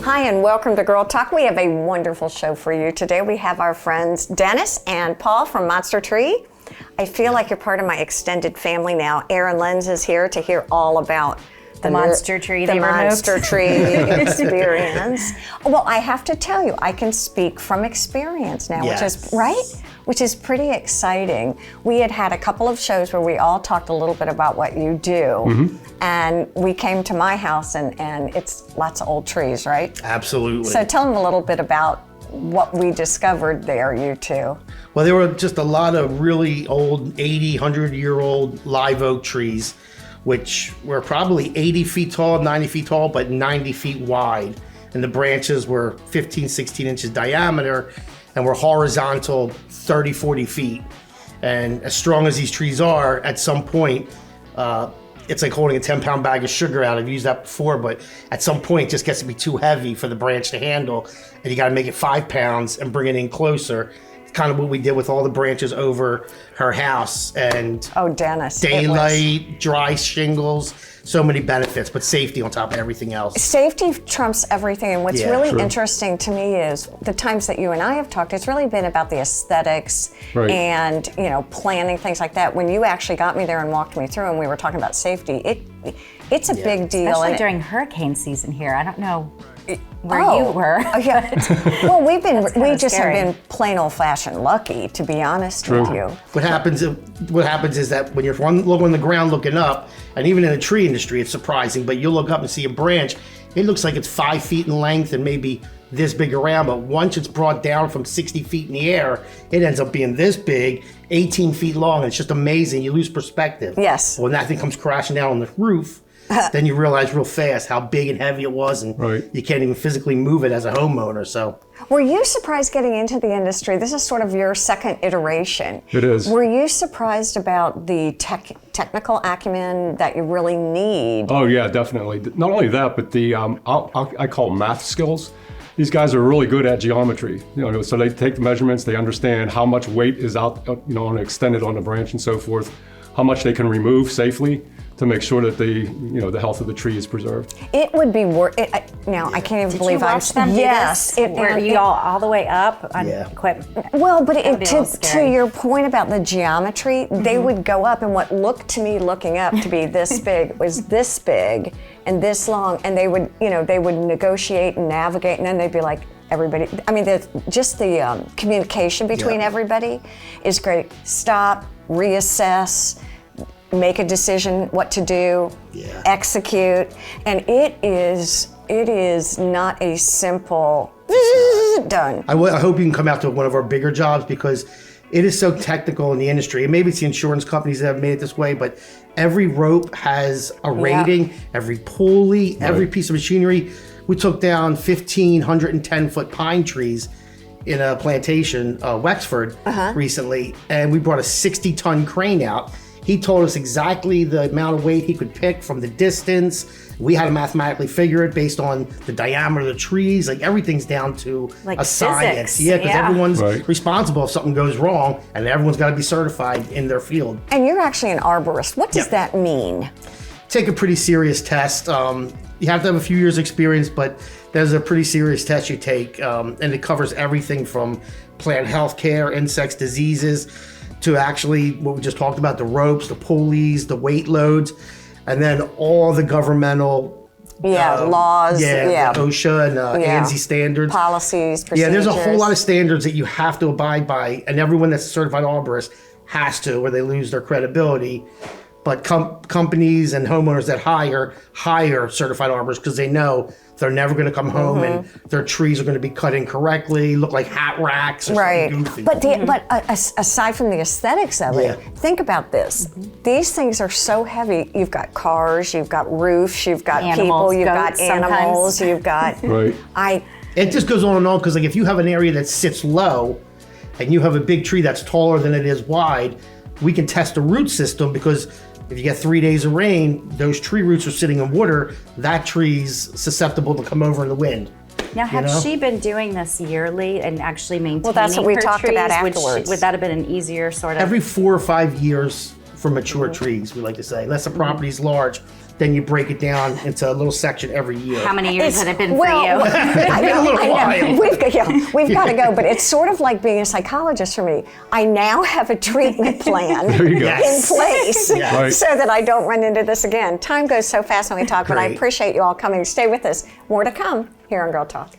Hi, and welcome to Girl Talk. We have a wonderful show for you today. We have our friends Dennis and Paul from Monster Tree. I feel like you're part of my extended family now. Erin, Lentz is here to hear all about the Monster Tree. The Monster Tree experience. Well, I have to tell you, I can speak from experience now, which is right. Which is pretty exciting. We had a couple of shows where we all talked a little bit about what you do, and we came to my house, and it's lots of old trees, right? Absolutely. So tell them a little bit about what we discovered there, you two. Well, there were just a lot of really old 80, 100-year-old live oak trees, which were probably 80 feet tall, 90 feet tall, but 90 feet wide. And the branches were 15, 16 inches diameter, and were horizontal 30, 40 feet. And as strong as these trees are, at some point, it's like holding a 10-pound bag of sugar out. I've used that before, but at some point it just gets to be too heavy for the branch to handle, and you gotta make it 5 pounds and bring it in closer. It's kind of what we did with all the branches over her house. And Dennis, daylight, dry shingles, so many benefits, but safety on top of everything else. Safety trumps everything, and what's really interesting to me is the times that you and I have talked, it's really been about the aesthetics and planning, things like that. When you actually got me there and walked me through and we were talking about safety, it's a big deal. Especially during hurricane season here. I don't know where you were. Well, we just have been plain old-fashioned lucky, to be honest with you. What happens is that when you're on the ground looking up, and even in the tree industry, it's surprising, but you'll look up and see a branch, it looks like it's 5 feet in length and maybe this big around, but once it's brought down from 60 feet in the air, it ends up being this big, 18 feet long, and it's just amazing. You lose perspective. Yes. When that thing comes crashing down on the roof, then you realize real fast how big and heavy it was, and you can't even physically move it as a homeowner. So, were you surprised getting into the industry? This is sort of your second iteration. It is. Were you surprised about the technical acumen that you really need? Oh yeah, definitely. Not only that, but the I call it math skills. These guys are really good at geometry. So they take the measurements, they understand how much weight is out, extended on the branch and so forth, how much they can remove safely to make sure that the health of the tree is preserved. It would be worth it. Now I can't even believe I'm. Yes, were you all the way up on equipment? Well, but to your point about the geometry, they would go up, and what looked to me looking up to be this big was this big and this long, and they would negotiate and navigate, and then they'd be like, everybody. I mean, the communication between everybody is great. Stop, reassess, make a decision what to do, execute, and it is not a simple done. I hope you can come out to one of our bigger jobs, because it is so technical in the industry. And maybe it's the insurance companies that have made it this way, but every rope has a rating, every pulley, every piece of machinery. We took down 1,510-foot pine trees in a plantation, Wexford, recently, and we brought a 60-ton crane out. He told us exactly the amount of weight he could pick from the distance. We had to mathematically figure it based on the diameter of the trees. Like, everything's down to a science. Yeah, because everyone's responsible if something goes wrong, and everyone's got to be certified in their field. And you're actually an arborist. What does that mean? Take a pretty serious test. You have to have a few years experience, but there's a pretty serious test you take, and it covers everything from plant health care, insects, diseases, to actually what we just talked about, the ropes, the pulleys, the weight loads, and then all the governmental laws, OSHA and ANSI standards. Policies, procedures. Yeah, there's a whole lot of standards that you have to abide by, and everyone that's a certified arborist has to, or they lose their credibility. But companies and homeowners that hire certified arborists because they know they're never going to come home and their trees are going to be cut incorrectly, look like hat racks or something goofy. But aside from the aesthetics of it, think about this. These things are so heavy. You've got cars, you've got roofs, you've got people, you've got animals, you've got... It just goes on and on, because like if you have an area that sits low and you have a big tree that's taller than it is wide, we can test the root system, because if you get 3 days of rain, those tree roots are sitting in water, that tree's susceptible to come over in the wind. Now, has she been doing this yearly and actually maintaining her trees? Well, that's what we talked about afterwards. Would that have been an easier sort of... Every 4 or 5 years for mature trees, we like to say, unless the property's large. then you break it down into a little section every year. How many years had it been well, for you? I know, A little I know. while. We've got to go, but it's sort of like being a psychologist for me. I now have a treatment plan There you go. Yes. in place Yes. Right. so that I don't run into this again. Time goes so fast when we talk, but I Great. appreciate you all coming. Stay with us. More to come here on Girl Talk.